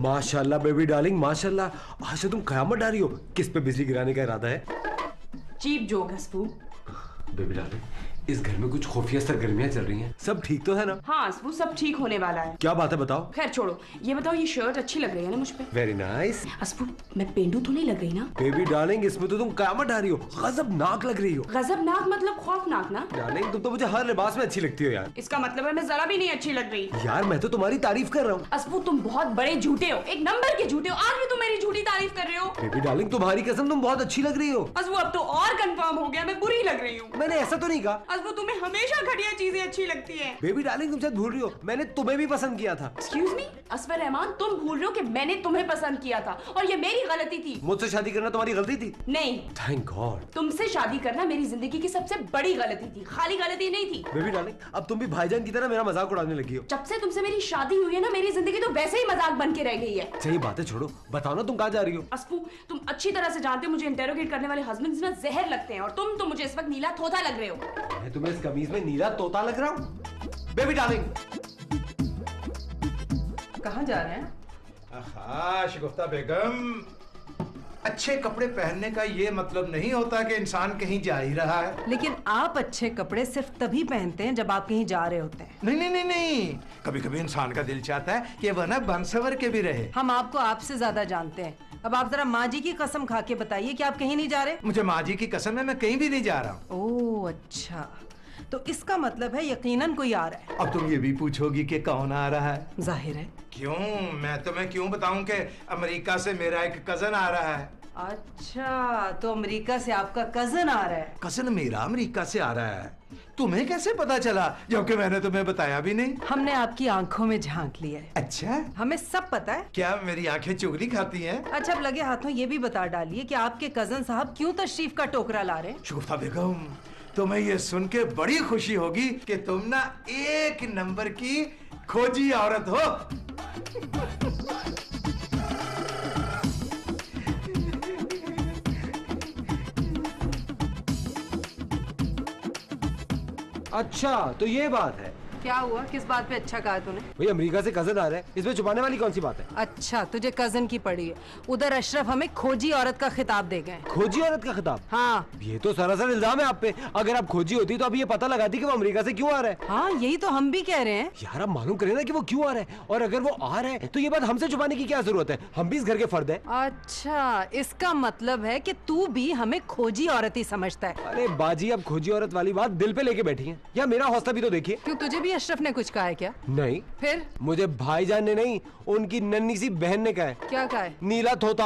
माशाल्लाह baby darling, माशाल्लाह। आज से तुम कयामत डाली हो। किस पे बिजली गिराने का इरादा है? चीप जोक हस्बू। बेबी डार्लिंग, इस घर में कुछ खुफिया सरगर्मियां चल रही हैं। सब ठीक तो है ना? हाँ हस्बू, सब ठीक होने वाला है। क्या बात है, बताओ। खैर छोड़ो, ये बताओ ये शर्ट अच्छी लग रही है ना मुझ पे? Very nice. हस्बू, मैं पेंडू तो नहीं लग रही ना? बेबी डार्लिंग, इसमें तो तुम कयामत डाली हो, गजबनाक लग रही हो। गजबनाक मतलब खौफनाक ना? डार्लिंग, तुम तो मुझे हर लिबास में अच्छी लगती हो यार। इसका मतलब है मैं जरा भी नहीं अच्छी लग रही। यार मैं तो तुम्हारी तारीफ कर रहा हूँ। हस्बू, तुम बहुत बड़े झूठे हो, एक नंबर के झूठे हो। आज भी तुम मेरी झूठी तारीफ कर रहे हो। बेबी डार्लिंग, तुम्हारी कसम, तुम बहुत अच्छी लग रही हो। हस्बू, अब तो और कंफर्म हो गया मैं बुरी लग रही हूँ। मैंने ऐसा तो नहीं कहा। हस्बू, तुम्हें हमेशा घटिया चीजें अच्छी लगती है। बेबी डार्लिंग, तुम शायद भूल रही हो, मैंने तुम्हें भी पसंद किया था। एक्सक्यूज मी असफर रहमान, तुम भूल रहे हो कि मैंने तुम्हें पसंद किया था और ये मेरी गलती थी। मुझसे शादी करना तुम्हारी गलती थी? नहीं, थैंक गॉड। तुमसे शादी करना मेरी जिंदगी की सबसे बड़ी गलती थी, खाली गलती नहीं थी। बेबी डार्लिंग, अब तुम भी भाईजान की तरह मेरा मजाक उड़ाने लगी हो। जब से तुमसे मेरी शादी हुई है ना, मेरी जिंदगी तो वैसे ही मजाक बन के रह गई है। सही बात है, छोड़ो, बताओ ना तुम कहाँ जा रही हो? अस्पू, तुम अच्छी तरह से जानते हो मुझे इंटेरोगेट करने वाले हस्बैंड्स ना जहर लगते हैं और तुम तो मुझे इस वक्त नीला तोता लग रहे हो। मैं तुम्हें इस कमीज में नीला तोता लग रहा हूँ? बेबी डार्लिंग, कहाँ जा रहे हैं? आहा, शगुफ्ता बेगम, अच्छे कपड़े पहनने का ये मतलब नहीं होता कि इंसान कहीं जा ही रहा है। लेकिन आप अच्छे कपड़े सिर्फ तभी पहनते हैं जब आप कहीं जा रहे होते हैं। नहीं नहीं नहीं नहीं, कभी कभी इंसान का दिल चाहता है कि वह ना बन-सवर के भी रहे। हम आपको आपसे ज्यादा जानते हैं। अब आप जरा माँ जी की कसम खा के बताइए कि आप कहीं नहीं जा रहे। मुझे माँ जी की कसम है, मैं कहीं भी नहीं जा रहा हूँ। ओह अच्छा, तो इसका मतलब है यकीनन कोई आ रहा है। अब तुम ये भी पूछोगी कि कौन आ रहा है? जाहिर है। क्यों, मैं तुम्हें क्यों बताऊं कि अमेरिका से मेरा एक कजन आ रहा है। अच्छा, तो अमेरिका से आपका कजन आ रहा है? कजन मेरा अमेरिका से आ रहा है? तुम्हें कैसे पता चला, जबकि मैंने तुम्हें बताया भी नहीं? हमने आपकी आंखों में झांक लिया है। अच्छा, हमें सब पता है। क्या मेरी आंखें चुगली खाती हैं? अच्छा, अब लगे हाथों ये भी बता डालिए कि आपके कजन साहब क्यों तशरीफ का टोकरा ला रहे हैं? शगुफ्ता बेगम, तुम्हें ये सुन के बड़ी खुशी होगी कि तुम ना एक नंबर की खोजी औरत हो। अच्छा तो ये बात है। क्या हुआ, किस बात पे अच्छा कहा तूने? भाई अमेरिका से कजन आ रहा है, इसमें छुपाने वाली कौन सी बात है? अच्छा, तुझे कजन की पड़ी है। उधर अशरफ हमें खोजी औरत का खिताब दे गए। खोजी औरत का खिताब? हाँ। ये तो सरासर इल्जाम है आप पे। अगर आप खोजी होती तो अभी ये पता लगाती कि वो अमेरिका से क्यों आ रहा है। हाँ, यही तो हम भी कह रहे हैं। यार आप मालूम करें ना कि वो क्यों आ रहा है, और अगर वो आ रहा है तो ये बात हमसे छुपाने की क्या जरूरत है? हम भी इस घर के फर्द है। अच्छा, इसका मतलब है कि तू भी हमें खोजी औरत ही समझता है। अरे बाजी, अब खोजी औरत वाली बात दिल पे लेके बैठी है। या मेरा हौसला भी तो देखिए। क्यों, तुझे भी अशरफ ने कुछ कहा है क्या? नहीं। फिर? मुझे भाईजान ने नहीं, उनकी नन्ही सी बहन ने कहा है। क्या कहा है? नीला तोता।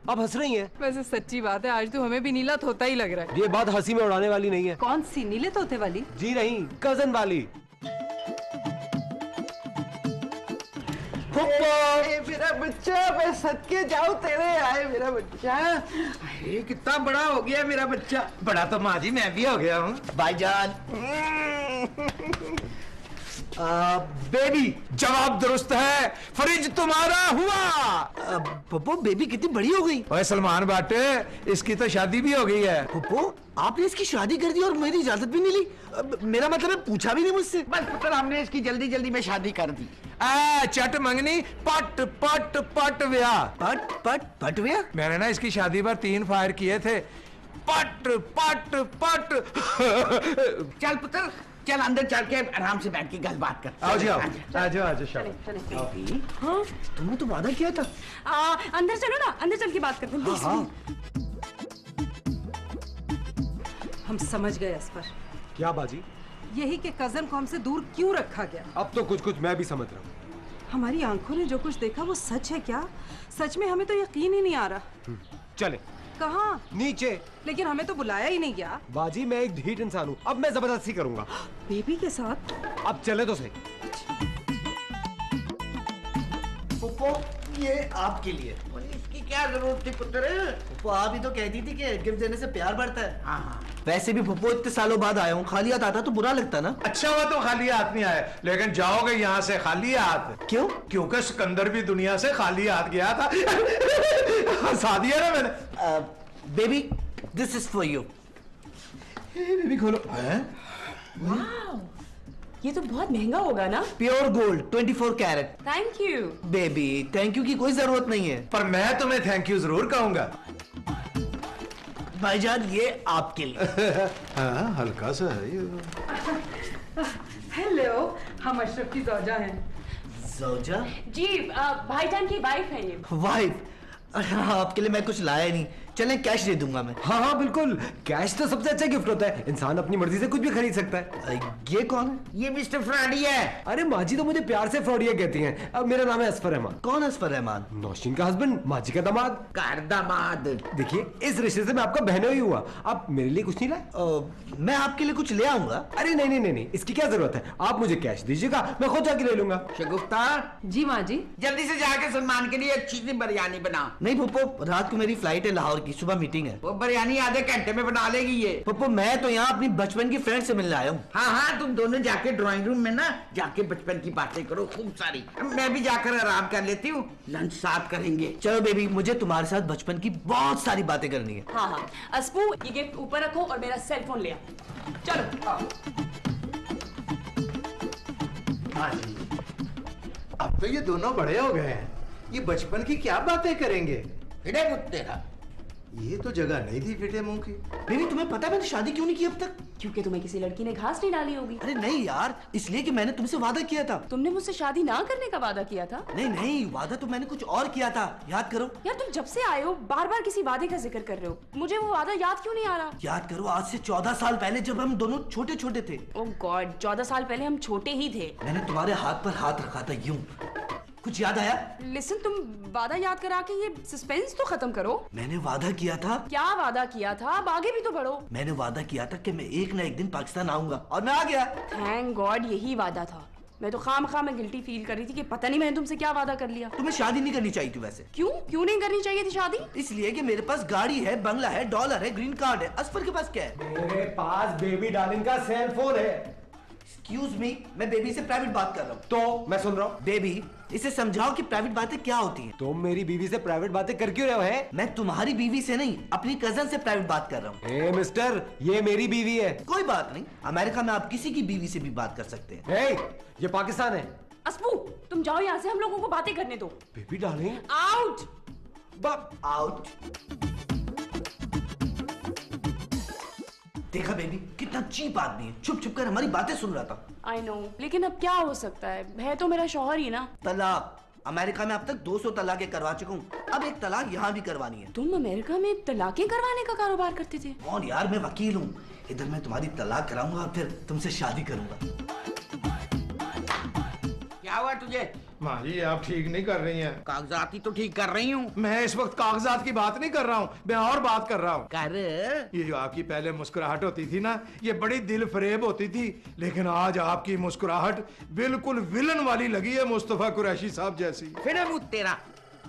अब हंस रही हैं। वैसे सच्ची बात है, आज तो हमें भी नीला तोता ही लग रहा है। ये बात हंसी में उड़ाने वाली नहीं है। कौन सी, नीले तोते वाली? जी नहीं, कजन वाली। मेरा बच्चा, मैं सदके जाऊं तेरे आए मेरा बच्चा। अरे कितना बड़ा हो गया मेरा बच्चा। बड़ा तो माँ जी मैं भी हो गया हूँ। भाईजान। बेबी, जवाब दुरुस्त है, फ्रिज तुम्हारा हुआ। पप्पू, बेबी कितनी बड़ी हो गई। ओए सलमान बाटे, इसकी तो शादी भी हो गई है। पप्पू, आपने इसकी शादी कर दी और मेरी इजाजत भी नहीं ली। मेरा मतलब है, पूछा भी नहीं मुझसे। बस पुत्र, हमने इसकी जल्दी जल्दी में शादी कर दी। चट मंगनी पट पट पट व्याह। पट पट पट व्याह? मैंने ना इसकी शादी पर 3 फायर किए थे। पट पट पट। चल पुत्र, चल अंदर चल के आराम से बैठ के गल बात कर। आओ जी, आओ आ जाओ आ जाओ। हाँ, तुमने तो वादा किया था। अंदर चलो ना, अंदर चल के बात करते हैं। हाँ। हम समझ गए असफर, क्या बाजी? यही कि कजन को हमसे दूर क्यों रखा गया। अब तो कुछ कुछ मैं भी समझ रहा हूँ। हमारी आंखों ने जो कुछ देखा वो सच है क्या? सच में हमें तो यकीन ही नहीं आ रहा। चले। कहाँ? नीचे। लेकिन हमें तो बुलाया ही नहीं गया। बाजी, मैं एक ढीठ इंसान हूँ, अब मैं जबरदस्ती करूंगा। बेबी के साथ? अब चले तो सही। पप्पू, ये आपके लिए। इसकी क्या जरूरत थी पुत्र? पप्पू, आप ही तो कहती थी कि गिफ्ट देने से प्यार बढ़ता है। हाँ। वैसे भी पप्पू, इतने सालों बाद आया हूँ, खाली हाथ आता तो बुरा लगता ना। अच्छा हुआ तो खाली हाथ नहीं आए, लेकिन जाओगे यहाँ से खाली हाथ। क्यों? क्योंकि सिकंदर भी दुनिया से खाली हाथ गया था। हंसा दिया ना मैंने। Baby, this is for you. Baby खोलो। ये तो बहुत महंगा होगा ना? Pure gold 24 carat. Thank you. Baby thank you की कोई जरूरत नहीं है। पर मैं तुम्हें थैंक यू जरूर कहूंगा। भाईजान ये आपके लिए। हाँ, हल्का सा है ये। हेलो, हम अशरफ की जोजा हैं। जोजा? जी भाईजान की वाइफ है ये। वाइफ? आपके लिए मैं कुछ लाया नहीं, चलें कैश दे दूंगा मैं। हाँ हाँ बिल्कुल, कैश तो सबसे अच्छा गिफ्ट होता है। इंसान अपनी मर्जी से कुछ भी खरीद सकता है। ये कौन है? ये मिस्टर फ्रॉडी है। अरे माँ जी तो मुझे प्यार से फ्रॉडिया कहती हैं। अब मेरा नाम है असफर रहमान। कौन असफर रहमान? नौशीन का हस्बैंड, माँ जी का दामाद। कार दामाद। देखिए इस रिश्ते से मैं आपका बहनोई हुआ। आप मेरे लिए कुछ नहीं लाए? मैं आपके लिए कुछ ले आऊंगा। अरे नहीं नहीं नहीं नहीं, इसकी क्या जरूरत है। आप मुझे कैश दीजिएगा, मैं खुद जाके ले लूंगा। शगुफ्ता, जी माँ जी। जल्दी से जाके सलमान के लिए अच्छी सी बिरयानी बना। नहीं पप्पो, रात को मेरी फ्लाइट है लाहौर की, सुबह मीटिंग है। वो बिरयानी आधे घंटे में बना लेगी ये। पप्पो मैं तो यहाँ अपनी बचपन की फ्रेंड से मिलने आया हूँ। हाँ हाँ, तुम दोनों जाके ड्राइंग रूम में ना जाके बचपन की बातें करो खूब सारी। मैं भी जाकर आराम कर लेती हूँ, लंच साथ करेंगे। चलो बेबी, मुझे तुम्हारे साथ बचपन की बहुत सारी बातें करनी है। हाँ हाँ अस्पू, ये गिफ्ट ऊपर रखो और मेरा सेल फोन ले आओ। चलो। हाँ जी, अब तो ये दोनों बड़े हो गए हैं, ये बचपन की क्या बातें करेंगे। फिरे मुझ तेरा। ये तो जगह नहीं थी फिटे मुंह की। बेबी तुम्हें पता है मैंने शादी क्यों नहीं की अब तक? क्योंकि तुम्हें किसी लड़की ने घास नहीं डाली होगी। अरे नहीं यार, इसलिए कि मैंने तुमसे वादा किया था। तुमने मुझसे शादी ना करने का वादा किया था? नहीं नहीं, वादा तो मैंने कुछ और किया था, याद करो। यार तुम जब से आए हो बार बार किसी वादे का जिक्र कर रहे हो। मुझे वो वादा याद क्यों नहीं आ रहा? याद करो, आज से 14 साल पहले जब हम दोनों छोटे छोटे थे। ओह गॉड, 14 साल पहले हम छोटे ही थे। मैंने तुम्हारे हाथ पर हाथ रखा था यूं। कुछ याद आया? लिसन, तुम वादा याद करा के ये सस्पेंस तो खत्म करो। मैंने वादा किया था। क्या वादा किया था? अब आगे भी तो बढ़ो। मैंने वादा किया था कि मैं एक ना एक दिन पाकिस्तान आऊंगा, और मैं आ गया। थैंक गॉड यही वादा था। मैं तो खामखा में गिल्टी फील कर रही थी कि पता नहीं मैंने तुमसे क्या वादा कर लिया। तुम्हें शादी नहीं करनी चाहिए थी वैसे। क्यों नहीं करनी चाहिए थी शादी? इसलिए कि मेरे पास गाड़ी है, बंगला है, डॉलर है, ग्रीन कार्ड है। असफर के पास क्या है? मेरे पास बेबी डार्लिंग का सेल फोन है। एक्सक्यूज मी, मैं बेबी से प्राइवेट बात कर रहा हूँ। तो मैं सुन रहा हूँ। बेबी इसे समझाओ कि प्राइवेट बातें क्या होती हैं। तुम मेरी बीवी से प्राइवेट बातें कर क्यों रहे हो? है मैं तुम्हारी बीवी से नहीं, अपनी कजन से प्राइवेट बात कर रहा हूँ। ए मिस्टर, ये मेरी बीवी है। कोई बात नहीं, अमेरिका में आप किसी की बीवी से भी बात कर सकते हैं। ए, ये पाकिस्तान है। अस्पू तुम जाओ यहाँ से, हम लोगों को बातें करने दो। Baby darling out. आउट। देखा बेबी, कितना चीप आदमी है, छुप छुप कर हमारी बातें सुन रहा था। आई नो, लेकिन अब क्या हो सकता है तो मेरा शौहर ही ना। तलाक, अमेरिका में अब तक 200 तलाकें करवा चुका हूँ, अब एक तलाक यहाँ भी करवानी है। तुम अमेरिका में तलाकें करवाने का कारोबार करते थे? कौन यार, मैं वकील हूँ। इधर मैं तुम्हारी तलाक कराऊंगा और फिर तुमसे शादी करूंगा। क्या हुआ तुझे? माँ जी आप ठीक नहीं कर रही हैं। कागजात ही तो ठीक कर रही हूँ। मैं इस वक्त कागजात की बात नहीं कर रहा हूँ, मैं और बात कर रहा हूँ। कर। ये जो आपकी पहले मुस्कुराहट होती थी ना, ये बड़ी दिल फरेब होती थी, लेकिन आज आपकी मुस्कुराहट बिल्कुल विलन वाली लगी है, मुस्तफा कुरैशी साहब जैसी। फिर मुझ तेरा।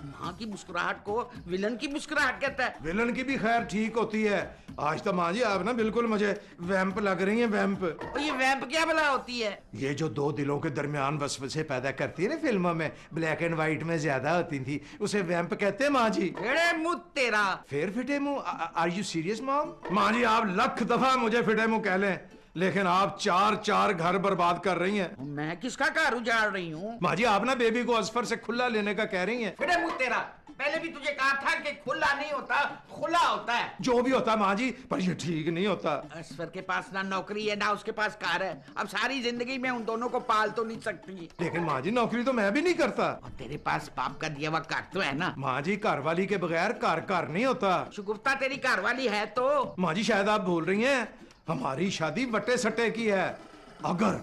माँ की मुस्कुराहट को विलन की मुस्कुराहट कहता है। विलन की भी खैर ठीक होती है। आज तो माँ जी आप ना बिल्कुल मुझे वैम्प लग रही हैं, वैम्प। और ये वैम्प क्या भला होती है? ये जो दो दिलों के दरमियान वसवसे पैदा करती है ना, फिल्मों में ब्लैक एंड व्हाइट में ज्यादा होती थी, उसे वैम्प कहते हैं माँ जी। फिर मुझ तेरा। फिर फिटे मुंह? Are you serious mom? माँ जी आप लख दफा मुझे फिटे मुंह कह लें, लेकिन आप 4 घर बर्बाद कर रही हैं। मैं किसका घर उजाड़ रही हूँ? माँ जी आप ना बेबी को असफर से खुला लेने का कह रही हैं। फिर मुझ तेरा, पहले भी तुझे कहा था कि खुला नहीं होता, खुला होता है। जो भी होता माँ जी, पर ये ठीक नहीं होता। असफर के पास ना नौकरी है ना उसके पास कार है, अब सारी जिंदगी में उन दोनों को पाल तो नहीं सकती। लेकिन माँ जी नौकरी तो मैं भी नहीं करता। और तेरे पास बाप का दिया हुआ घर तो है ना। माँ जी घरवाली के बगैर घर नहीं होता। शुगुफ्ता तेरी घरवाली है तो। माँ जी शायद आप भूल रही हैं, हमारी शादी वट्टे सट्टे की है। अगर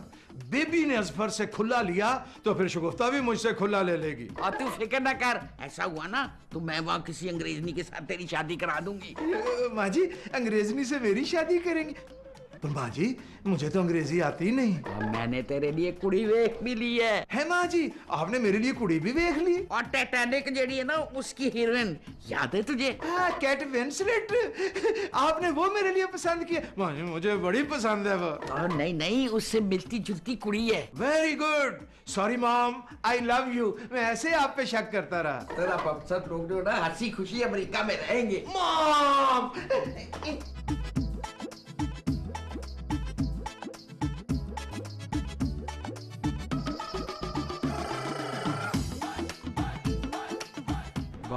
बेबी ने असफर से खुला लिया तो फिर शगुफ्ता भी मुझसे खुला ले लेगी। और तू फिक्र ना कर, ऐसा हुआ ना तो मैं वहाँ किसी अंग्रेजनी के साथ तेरी शादी करा दूंगी। माँ जी अंग्रेजनी से मेरी शादी करेंगी? पर माँ जी मुझे तो अंग्रेजी आती नहीं। और मैंने तेरे लिए कुड़ी वेख भी ली है माँ जी आपने मेरे लिए कुड़ी भी देख ली। और टाइटैनिक जेडी है ना उसकी हीरोइन याद है तुझे? कैट विंसलेट, आपने वो मेरे लिए पसंद किया? माँ जी मुझे बड़ी पसंद है वो। और नहीं उससे मिलती जुलती कुड़ी है। Very good, sorry mom, I love you. मैं ऐसे आप पे शक करता रहा। तेरा अब सब लोग जो ना हंसी खुशी अमेरिका में रहेंगे। मॉम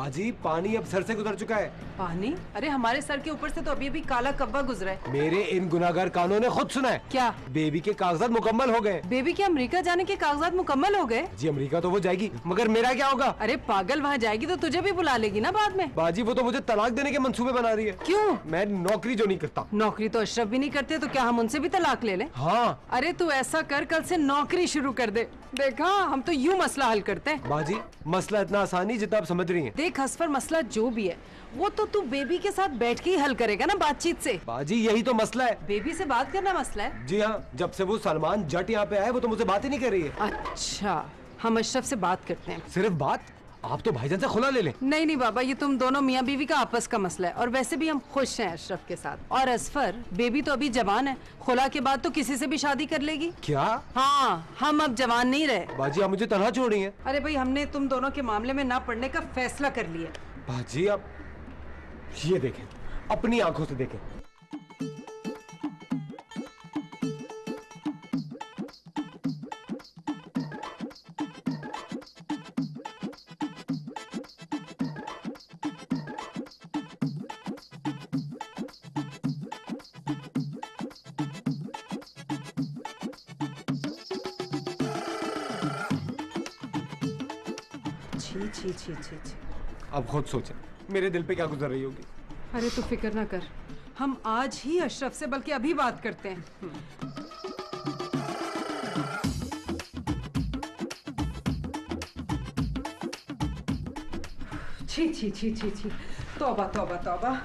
बाजी पानी अब सर से गुजर चुका है। पानी? अरे हमारे सर के ऊपर से तो अभी अभी काला कब्बा गुजरा है। मेरे इन गुनाहगार कानों ने खुद सुना है। क्या? बेबी के कागजात मुकम्मल हो गए। बेबी के अमेरिका जाने के कागजात मुकम्मल हो गए? जी अमेरिका तो वो जाएगी, मगर मेरा क्या होगा? अरे पागल, वहाँ जाएगी तो तुझे भी बुला लेगी ना बाद में। बाजी वो तो मुझे तलाक देने के मंसूबे बना रही है। क्यों? मैं नौकरी जो नहीं करता। नौकरी तो अशरफ भी नहीं करते, तो क्या हम उनसे भी तलाक ले लें? हाँ। अरे तू ऐसा कर, कल से नौकरी शुरू कर दे। देखा, हम तो यूं मसला हल करते हैं। बाजी मसला इतना आसान नहीं जितना आप समझ रही हैं। देख असफर, मसला जो भी है वो तो तू बेबी के साथ बैठ के ही हल करेगा ना, बातचीत से। बाजी यही तो मसला है। बेबी से बात करना मसला है? जी हाँ, जब से वो सलमान जट यहाँ पे आए वो तो मुझसे बात ही नहीं कर रही है। अच्छा, हम अशरफ से बात करते हैं। सिर्फ बात? आप तो भाईजान से खुला ले लें। नहीं नहीं बाबा, ये तुम दोनों मियाँ बीवी का आपस का मसला है, और वैसे भी हम खुश हैं अशरफ के साथ। और असफर, बेबी तो अभी जवान है, खुला के बाद तो किसी से भी शादी कर लेगी। क्या? हाँ, हम अब जवान नहीं रहे। बाजी आप मुझे तनहा छोड़ी हैं। अरे भाई, हमने तुम दोनों के मामले में ना पड़ने का फैसला कर लिया। बाजी आप ये देखें, अपनी आंखों से देखें। छी छी छी छी छी। अब खुद सोचें मेरे दिल पे क्या गुजर रही होगी। अरे तू फिक्र ना कर, हम आज ही अशरफ से, बल्कि अभी बात करते हैं। छी छी छी छी छी, तौबा तौबा तौबा।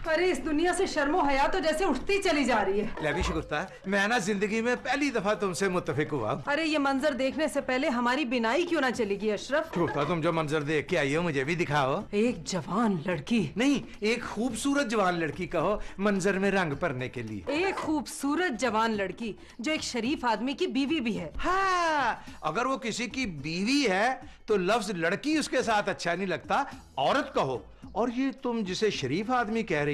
अरे इस दुनिया से शर्मो हया तो जैसे उठती चली जा रही है। लवी शुक्र, मैं ना जिंदगी में पहली दफा तुमसे मुत्तफिक हुआ। अरे ये मंजर देखने से पहले हमारी बिनाई क्यों ना चलेगी अशरफ? शुक्र, तुम जो मंजर देख के आई हो मुझे भी दिखाओ। एक जवान लड़की, नहीं, एक खूबसूरत जवान लड़की कहो, मंजर में रंग भरने के लिए। एक खूबसूरत जवान लड़की जो एक शरीफ आदमी की बीवी भी है। हाँ, अगर वो किसी की बीवी है तो लफ्ज लड़की उसके साथ अच्छा नहीं लगता, औरत कहो। और ये तुम जिसे शरीफ आदमी कह रही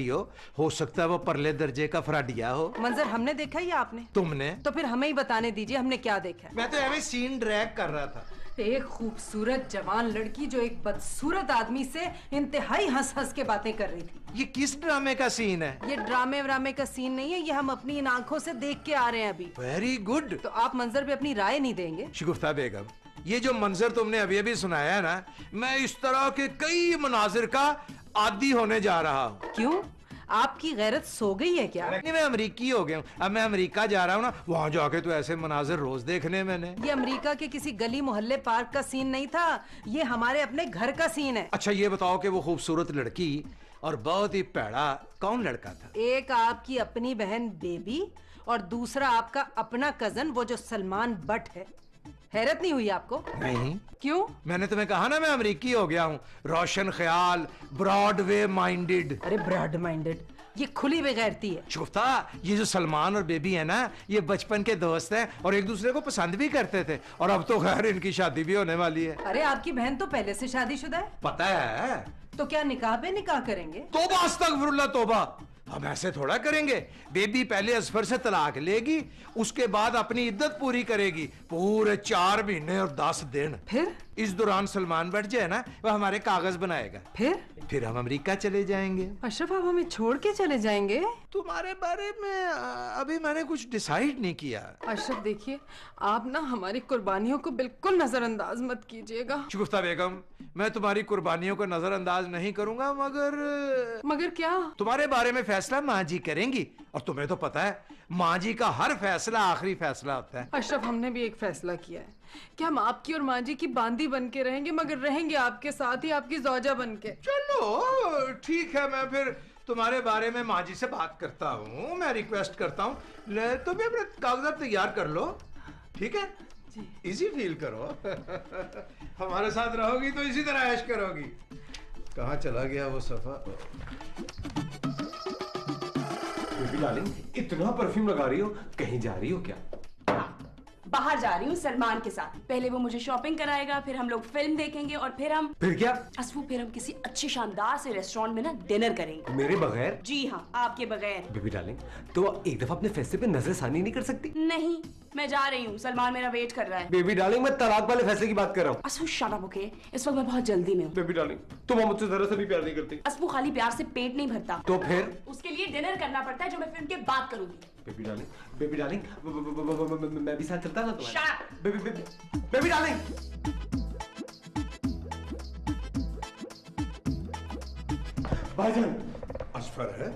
हो सकता है वो परले दर्जे का फराडिया हो। मंजर हमने देखा या आपने? तुमने? तो फिर हमें ही बताने दीजिए हमने क्या देखा है। मैं तो ऐਵੇਂ सीन ड्रैग कर रहा था। एक खूबसूरत जवान लड़की जो एक बदसूरत आदमी से इंतहाई हंस हंस के बातें कर रही थी। ये किस ड्रामे का सीन है? ये ड्रामे व्रामे का सीन नहीं है, ये हम अपनी इन आंखों से देख के आ रहे हैं अभी। Very good. तो आप मंजर पे अपनी राय नहीं देंगे? शिगुफ्ता बेगम, ये जो मंजर तुमने अभी अभी सुनाया है ना, मैं इस तरह के कई मनाजिर का आदी होने जा रहा हूँ। क्यों? आपकी गैरत सो गई है क्या? नहीं, मैं अमरीकी हो गया हूँ। अब मैं अमेरिका जा रहा हूँ ना, वहाँ जाके तो ऐसे मनाजिर रोज देखने मैंने। ये अमेरिका के किसी गली मोहल्ले पार्क का सीन नहीं था, ये हमारे अपने घर का सीन है। अच्छा ये बताओ कि वो खूबसूरत लड़की और बहुत ही पैड़ा कौन लड़का था? एक आपकी अपनी बहन बेबी और दूसरा आपका अपना कजन, वो जो सलमान बट है। हैरत नहीं हुई आपको? नहीं। क्यों? मैंने तुम्हें कहा ना मैं अमेरिकी हो गया हूँ। रोशन ख्याल, ब्रॉडवे माइंडेड। अरे ब्रॉड माइंडेड, ये खुली बेगैरती है। शुफ्ता, ये जो सलमान और बेबी है ना, ये बचपन के दोस्त हैं और एक दूसरे को पसंद भी करते थे, और अब तो खैर इनकी शादी भी होने वाली है। अरे आपकी बहन तो पहले से शादीशुदा है। पता है। तो क्या निकाह पे निकाह करेंगे? तोबा अस्तगफिरुल्लाह तोबा, हम ऐसे थोड़ा करेंगे। बेबी पहले असफर से तलाक लेगी, उसके बाद अपनी इद्दत पूरी करेगी, पूरे 4 महीने और 10 दिन। फिर इस दौरान सलमान बैठ जाए ना, वो हमारे कागज बनाएगा। फिर हम अमेरिका चले जाएंगे। अशरफ, आप हमें छोड़ के चले जाएंगे? तुम्हारे बारे में अभी मैंने कुछ डिसाइड नहीं किया। अशरफ देखिए, आप ना हमारी कुर्बानियों को बिल्कुल नजरअंदाज मत कीजिएगा। शुगुफ्ता बेगम, मैं तुम्हारी कुर्बानियों को नजरअंदाज नहीं करूंगा, मगर क्या? तुम्हारे बारे में फैसला माँ जी करेंगी, और तुम्हें तो पता है माँ जी का हर फैसला आखिरी फैसला होता है। अशरफ, हमने भी एक फैसला किया है कि हम आपकी और माँ जी की बांदी बन के रहेंगे, मगर रहेंगे आपके साथ ही, आपकी जौजा बन के। चलो ठीक है, मैं फिर तुम्हारे बारे में माँ जी से बात करता हूँ। मैं रिक्वेस्ट करता हूँ, तुम भी अपने कागजात तैयार कर लो, ठीक है? इजी फील करो। हमारे साथ रहोगी तो इसी तरह ऐश करोगी। कहाँ चला गया वो सफा? बेबी डार्लिंग, इतना परफ्यूम लगा रही हो, कहीं जा रही हो क्या? बाहर जा रही हूँ सलमान के साथ। पहले वो मुझे शॉपिंग कराएगा, फिर हम लोग फिल्म देखेंगे और फिर हम क्या? असफू फिर हम किसी अच्छे शानदार से रेस्टोरेंट में ना डिनर करेंगे। मेरे बगैर? जी हाँ, आपके बगैर। बेबी डार्लिंग, तो एक दफा अपने फैसले पे नजरसानी नहीं कर सकती? नहीं, मैं जा रही हूँ, सलमान मेरा वेट कर रहा है। बेबी डार्लिंग, मैं तलाक वाले फैसले की बात कर रहा हूँ। असफू शट अप, ओके? इस वक्त मैं बहुत जल्दी में हूँ। बेबी डार्लिंग, तुम मुझसे जरा सा भी प्यार नहीं करती। असफू खाली प्यार से पेट नहीं भरता, तो फिर? उसके लिए डिनर करना पड़ता है, जो मैं फिल्म के बाद करूंगी। बेबी डार्लिंग, बेबी डार्लिंग, मैं भी साथ चलता ना तुम्हारे। Shut up! Baby darling. भाईजान, असफर है?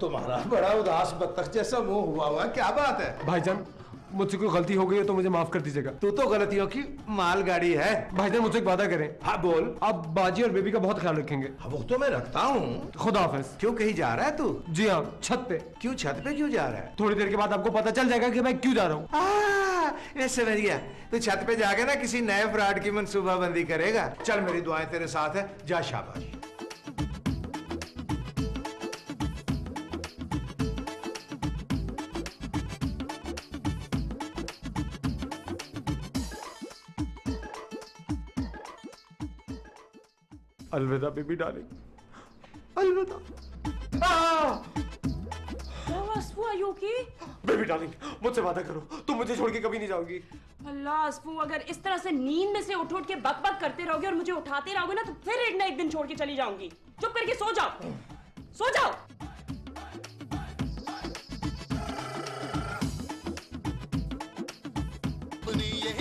तुम्हारा बड़ा उदास बत्तख जैसा मुंह हुआ, क्या बात है? भाईजान, मुझसे कोई गलती हो गई है तो मुझे माफ कर दीजिएगा। तू तो गलतियों की मालगाड़ी है। भाईजान, मुझसे एक वादा करें। हाँ बोल। आप बाजी और बेबी का बहुत ख्याल रखेंगे। हाँ, वो तो मैं रखता हूँ। खुदा हाफिज। क्यों, कहीं जा रहा है तू? जी हाँ, छत पे। क्यों छत पे क्यों जा रहा है? थोड़ी देर के बाद आपको पता चल जाएगा कि मैं क्यों जा रहा हूँ। मैं समझ गया। तू छत पे जाके ना किसी नए फ्रॉड की मंसूबाबंदी करेगा। चल, मेरी दुआएं तेरे साथ है, जा शाबाश। अलविदा बेबी डार्लिंग, अलविदा। असफू, are you okay? Baby darling, मुझसे वादा करो, तुम मुझे छोड़ के कभी नहीं जाओगी। अल्लाह असफू, अगर इस तरह से नींद में से उठ उठ के बक बक करते रहोगे और मुझे उठाते रहोगे ना, तो फिर एक ना एक दिन छोड़ के चली जाऊंगी। चुप करके सो जाओ, सो जाओ। अपनी ये